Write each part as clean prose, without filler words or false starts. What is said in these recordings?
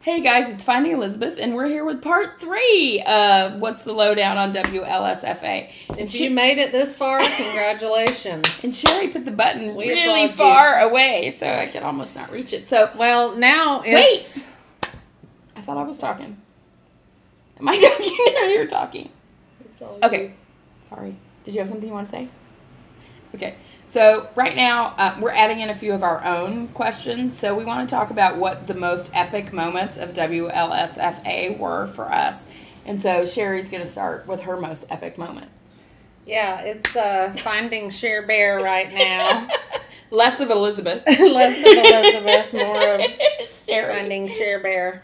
Hey guys, it's Finding Elizabeth, and we're here with part 3 of What's the Lowdown on WLSFA. If you made it this far, congratulations. And Sherry put the button really far away, so I could almost not reach it. So, well, now it's... Wait! I thought I was talking. Am I talking? No, you're talking. It's all okay. you. Sorry. Did you have something you want to say? Okay. So right now, we're adding in a few of our own questions. So we want to talk about what the most epic moments of WLSFA were for us. And so Sherry's going to start with her most epic moment. Yeah, it's finding Cher Bear right now. Less of Elizabeth. Less of Elizabeth, more of Sherry. finding Cher Bear.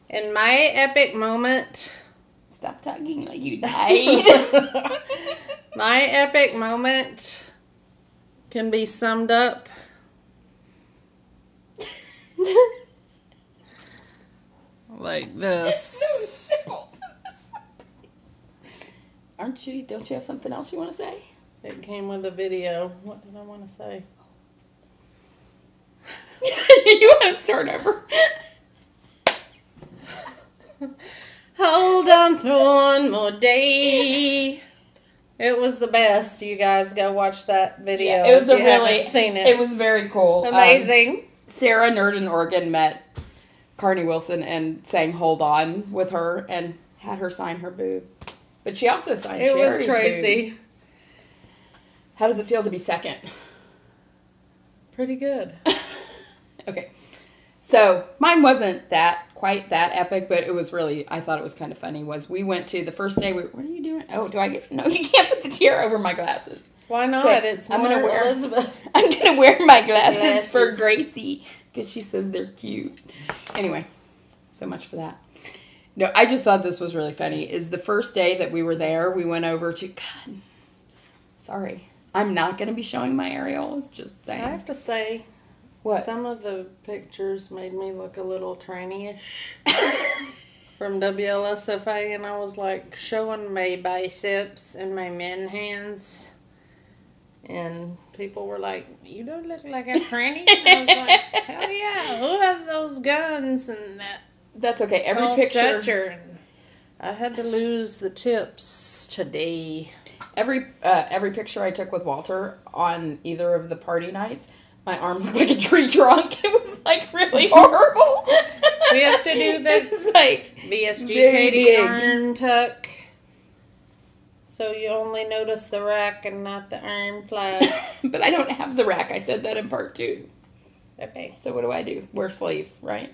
And my epic moment... Stop talking like you died. My epic moment... can be summed up like this. Don't you have something else you want to say? It came with a video. What did I want to say? You want to start over? Hold on for one more day. It was the best. You guys go watch that video. Yeah, it was if you haven't seen it. It was very cool. Amazing. Sarah Nerd in Oregon met Carney Wilson and sang "Hold On" with her and had her sign her boob. But she also signed Sherry's It was crazy. boob. How does it feel to be second? Pretty good. Okay. So, mine wasn't quite that epic, but it was really, I thought it was kind of funny, was we went to the first day, what are you doing? Oh, no, you can't put the tiara over my glasses. Why not? Okay, it's more Elizabeth. I'm going to wear my glasses for Gracie, because she says they're cute. Anyway, so much for that. No, I just thought this was really funny, is the first day that we were there, we went over to, God, sorry, I'm not going to be showing my areolas, just saying. I have to say... What? Some of the pictures made me look a little tranny-ish from WLSFA, and I was like showing my biceps and my men hands, and people were like, "You don't look like a tranny." And I was like, "Hell yeah! Who has those guns and that?" That's okay. Every tall picture. stature. And I had to lose the tips today. Every picture I took with Walter on either of the party nights, my arm looked like a tree trunk. It was like really horrible. We have to do the like BSG Katie arm tuck. So you only notice the rack and not the arm flap. But I don't have the rack. I said that in part 2. Okay. So what do? Wear sleeves, right?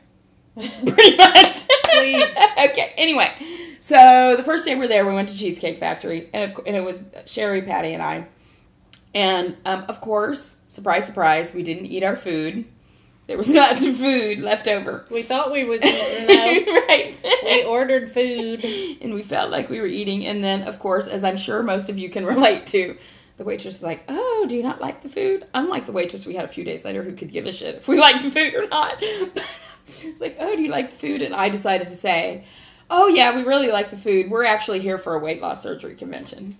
Pretty much. Sleeves. Okay, anyway. So the first day we were there, we went to Cheesecake Factory. And it was Sherry, Patty, and I. And, of course, surprise, surprise, we didn't eat our food. There was lots of food left over. We thought we was eating, though. Right. We ordered food. And we felt like we were eating. And then, of course, as I'm sure most of you can relate to, the waitress was like, "Oh, do you not like the food?" Unlike the waitress we had a few days later who could give a shit if we liked the food or not. It's like, "Oh, do you like the food?" And I decided to say, "Oh, yeah, we really like the food. We're actually here for a weight loss surgery convention."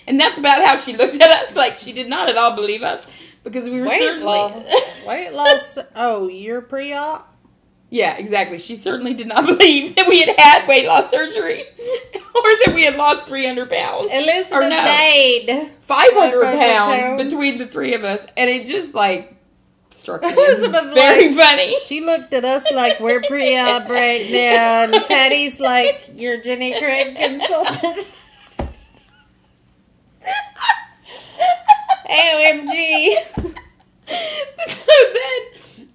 And that's about how she looked at us. Like, she did not at all believe us. Because we were Weight loss. Oh, you're pre-op? Yeah, exactly. She certainly did not believe that we had weight loss surgery. Or that we had lost 300 pounds. Elizabeth died. 500 pounds between the three of us. And it just, like, struck me Elizabeth very funny. She looked at us like we're pre-op right now. And Patty's like, "You're Jenny Craig consultant." OMG. But so then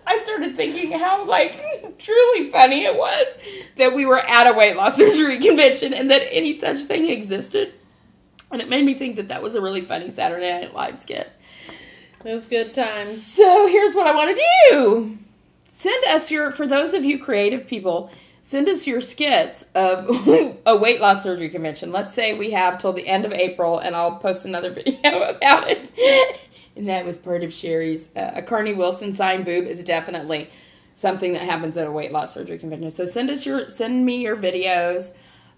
I started thinking how, like, truly funny it was that we were at a weight loss surgery convention and that any such thing existed. And it made me think that that was a really funny Saturday Night Live skit. It was good times. So here's what I want to do. Send us for those of you creative people, send us your skits of a weight loss surgery convention. Let's say we have till the end of April, and I'll post another video about it. And that was part of Sherry's. A Carney Wilson signed boob is definitely something that happens at a weight loss surgery convention. So send me your videos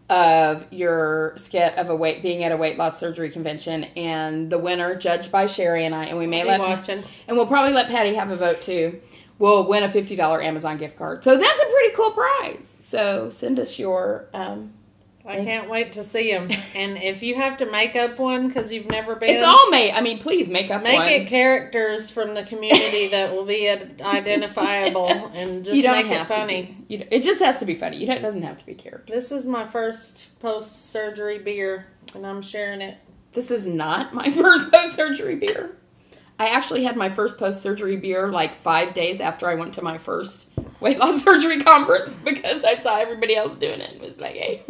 of your skit of being at a weight loss surgery convention, and the winner judged by Sherry and I, and we may watching, and we'll probably let Patty have a vote too. will win a $50 Amazon gift card. So that's a pretty cool prize. So send us your... I can't wait to see them. And if you have to make up one because you've never been... It's all made. I mean, please make up one. Make it characters from the community that will be identifiable and just make it funny. It just has to be funny. It doesn't have to be characters. This is my first post-surgery beer, and I'm sharing it. This is not my first post-surgery beer. I actually had my first post-surgery beer like 5 days after I went to my first weight loss surgery conference because I saw everybody else doing it and was like, hey,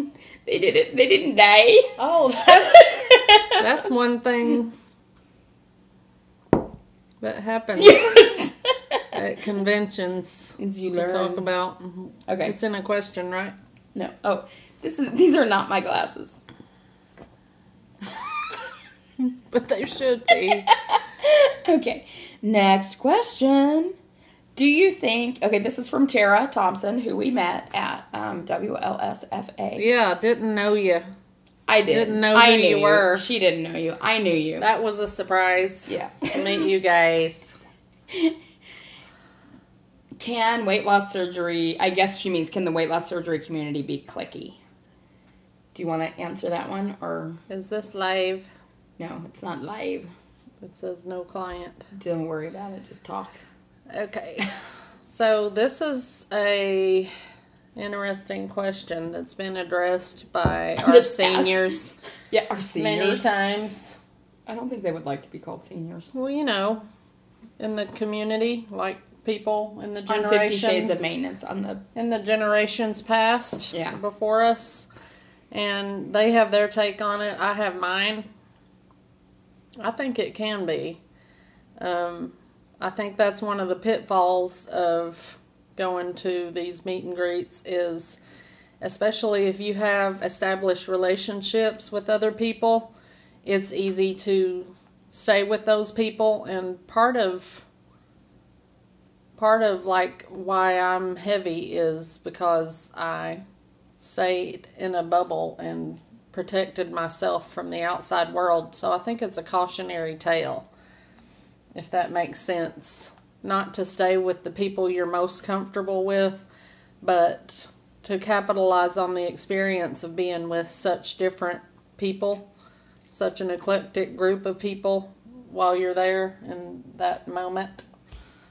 they did it. They didn't die. Oh, that's one thing that happens at conventions. Is you to talk about. Okay. It's in a question, right? No. Oh, these are not my glasses. But they should be. Okay. Next question. Do you think... Okay, this is from Tara Thompson, who we met at WLSFA. Yeah, didn't know you. I did. Didn't know who you were. She didn't know you. I knew you. That was a surprise. Yeah. To meet you guys. Can weight loss surgery... I guess she means, can the weight loss surgery community be cliquey? Do you want to answer that one, or... Is this live? No, it's not live. It says no client. Don't worry about it. Just talk. Okay. So this is a interesting question that's been addressed by our seniors. Yeah, our seniors. Many times. I don't think they would like to be called seniors. Well, you know, in the community, like people in the generations. On 50 Shades of Maintenance. In the generations past. Before us. And they have their take on it. I have mine. I think it can be. I think that's one of the pitfalls of going to these meet and greets is, especially if you have established relationships with other people, it's easy to stay with those people. And part of like why I'm heavy is because I stayed in a bubble and protected myself from the outside world. So I think it's a cautionary tale, if that makes sense. Not to stay with the people you're most comfortable with, but to capitalize on the experience of being with such different people, such an eclectic group of people while you're there in that moment.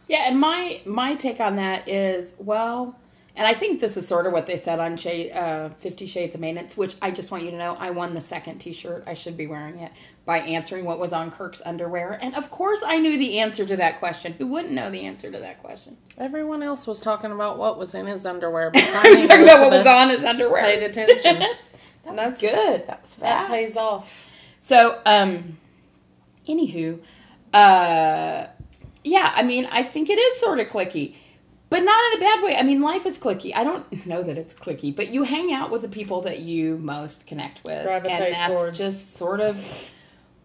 Yeah, and my take on that is, well... And I think this is sort of what they said on 50 Shades of Maintenance, which I just want you to know, I won the second t-shirt. I should be wearing it by answering what was on Kirk's underwear. And of course I knew the answer to that question. Who wouldn't know the answer to that question? Everyone else was talking about what was in his underwear. I was talking about what was on his underwear. Paid attention. That's good. That was fast. That pays off. So, anywho, yeah, I mean, I think it is sort of cliquey. But not in a bad way. I mean, life is cliquey. I don't know that it's cliquey, but you hang out with the people that you most connect with. Gravitate and that's towards. Just sort of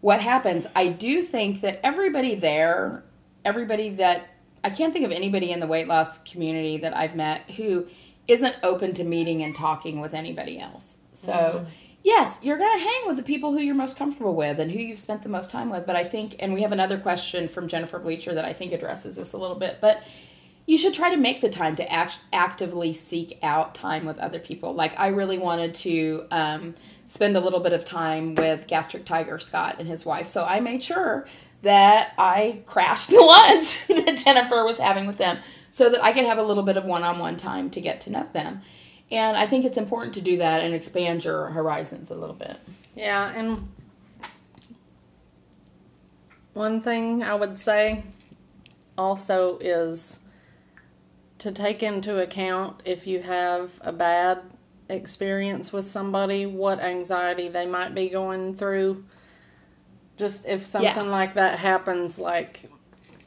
what happens. I do think that everybody that... I can't think of anybody in the weight loss community that I've met who isn't open to meeting and talking with anybody else. So, yes, you're going to hang with the people who you're most comfortable with and who you've spent the most time with. But I think, and we have another question from Jennifer Bleacher that I think addresses this a little bit, but... You should try to make the time to actively seek out time with other people. Like, I really wanted to spend a little bit of time with Gastric Tiger Scott and his wife. So I made sure that I crashed the lunch that Jennifer was having with them so that I could have a little bit of one-on-one time to get to know them. And I think it's important to do that and expand your horizons a little bit. Yeah, and one thing I would say also is... to take into account if you have a bad experience with somebody, what anxiety they might be going through. Just if something like that happens, like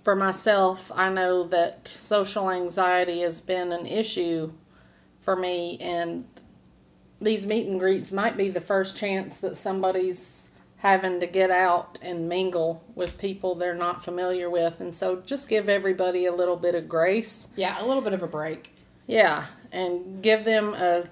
for myself, I know that social anxiety has been an issue for me, and these meet and greets might be the first chance that somebody's having to get out and mingle with people they're not familiar with. And so just give everybody a little bit of grace. Yeah, a little bit of a break. Yeah, and give them a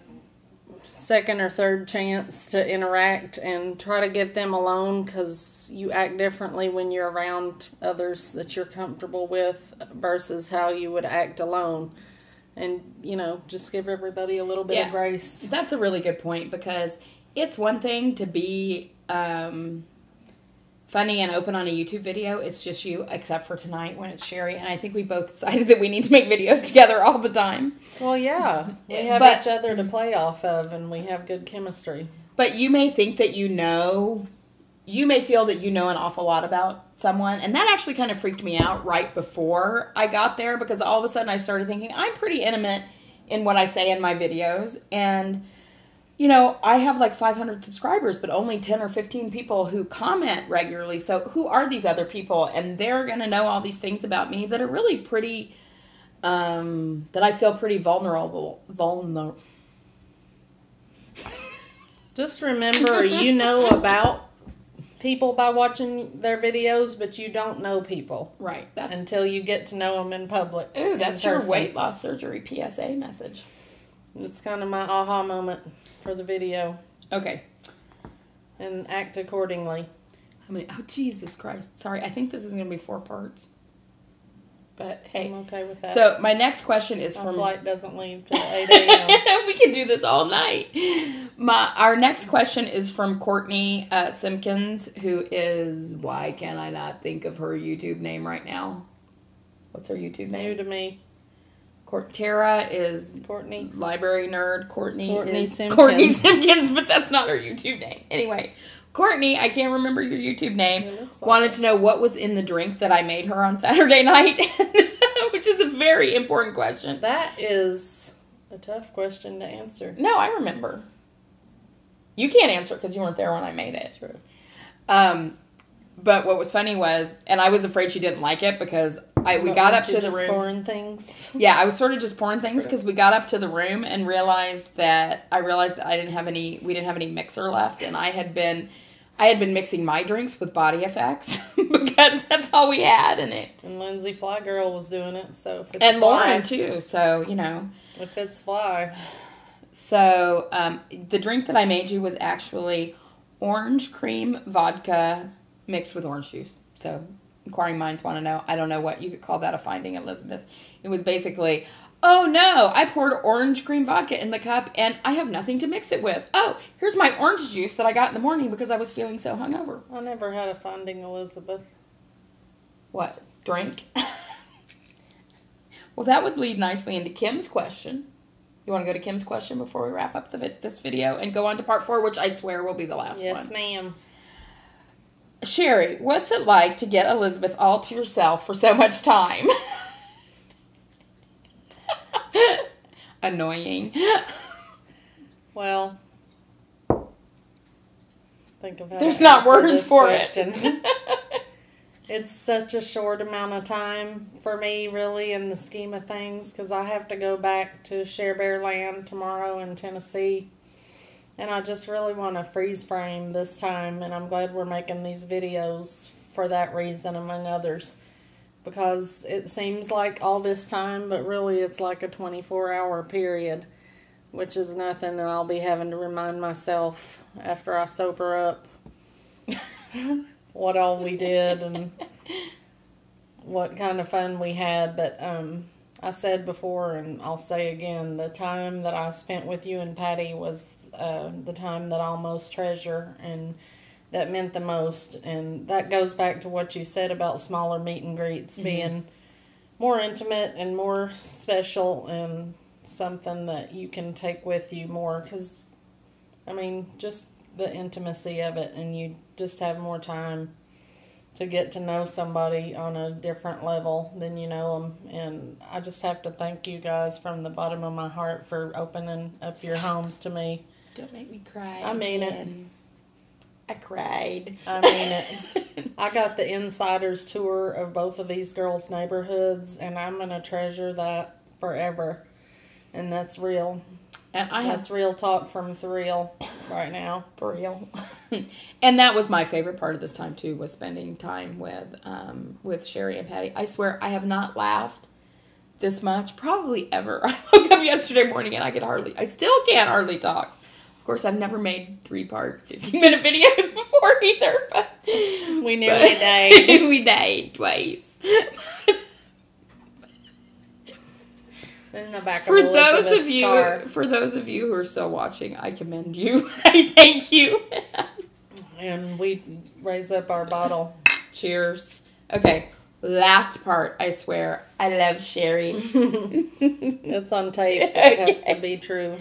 second or third chance to interact and try to get them alone, because you act differently when you're around others that you're comfortable with versus how you would act alone. And, you know, just give everybody a little bit of grace. That's a really good point, because it's one thing to be funny and open on a YouTube video. It's just you, except for tonight when it's Sherry. And I think we both decided that we need to make videos together all the time. Well, yeah. We have each other to play off of, and we have good chemistry. But you may think that you may feel that you know an awful lot about someone. And that actually kind of freaked me out right before I got there, because all of a sudden I started thinking, I'm pretty intimate in what I say in my videos. And, you know, I have like 500 subscribers, but only 10 or 15 people who comment regularly. So who are these other people? And they're going to know all these things about me that are really pretty, that I feel pretty vulnerable. Just remember, you know about people by watching their videos, but you don't know people. Right. Until you get to know them in public. Ooh, that's your weight loss surgery PSA message. It's kind of my aha moment for the video. Okay. And act accordingly. How many? Oh, Jesus Christ. Sorry, I think this is going to be 4 parts. But hey. I'm okay with that. So my next question is Our from... flight doesn't leave till 8 a.m. We can do this all night. Our next question is from Courtney Simpkins, who is... Why can't I not think of her YouTube name right now? What's her YouTube name? New to me. Tara is Courtney. Library nerd. Courtney is Simpkins. Courtney Simpkins, but that's not her YouTube name. Anyway, Courtney, I can't remember your YouTube name, wanted to know what was in the drink that I made her on Saturday night, which is a very important question. That is a tough question to answer. No, I remember. You can't answer it because you weren't there when I made it. True. But what was funny was, and I was afraid she didn't like it because we got up to the room. Pouring things. Yeah, I was sort of just pouring things because we got up to the room and realized that we didn't have any mixer left, and I had been mixing my drinks with Body Effects because that's all we had in it. And Lindsay Fly Girl was doing it, so if it's and fly, Lauren too. So you know, if it's fly. So the drink that I made you was actually orange cream vodka mixed with orange juice. So inquiring minds want to know. I don't know what you could call that a finding, Elizabeth. It was basically, oh no, I poured orange cream vodka in the cup and I have nothing to mix it with. Oh, here's my orange juice that I got in the morning because I was feeling so hungover. I never had a finding, Elizabeth. What? Drink? Well, that would lead nicely into Kim's question. You want to go to Kim's question before we wrap up this video and go on to part 4, which I swear will be the last one? Yes, ma'am. Sherry, what's it like to get Elizabeth all to yourself for so much time? Annoying. Well, think of how there's to not answer words this for question. it. It's such a short amount of time for me, really, in the scheme of things, because I have to go back to Share Bear Land tomorrow in Tennessee. And I just really want to freeze frame this time, and I'm glad we're making these videos for that reason, among others. Because it seems like all this time, but really it's like a 24-hour period, which is nothing, and I'll be having to remind myself after I sober up what all we did and what kind of fun we had. But I said before, and I'll say again, the time that I spent with you and Patty was the time that I'll most treasure, and that meant the most. And that goes back to what you said about smaller meet and greets being more intimate and more special, and something that you can take with you more, because I mean, just the intimacy of it, and you just have more time to get to know somebody on a different level than you know them. And I just have to thank you guys from the bottom of my heart for opening up your homes to me. Don't make me cry. I mean it. I cried. I mean it. I got the insider's tour of both of these girls' neighborhoods, and I'm going to treasure that forever. And that's real. And that's real talk from Thrill right now. For real. And that was my favorite part of this time, too, was spending time with Sherry and Patty. I swear, I have not laughed this much, probably ever. I woke up yesterday morning and I still can't hardly talk. course, I've never made 3-part 15-minute videos before either. But, We nearly died. We died twice. In the back For of those of you who are still watching, I commend you. I thank you. And we raise up our bottle. Cheers. Okay, last part, I swear. I love Sherry. It's on tape. It has to be true.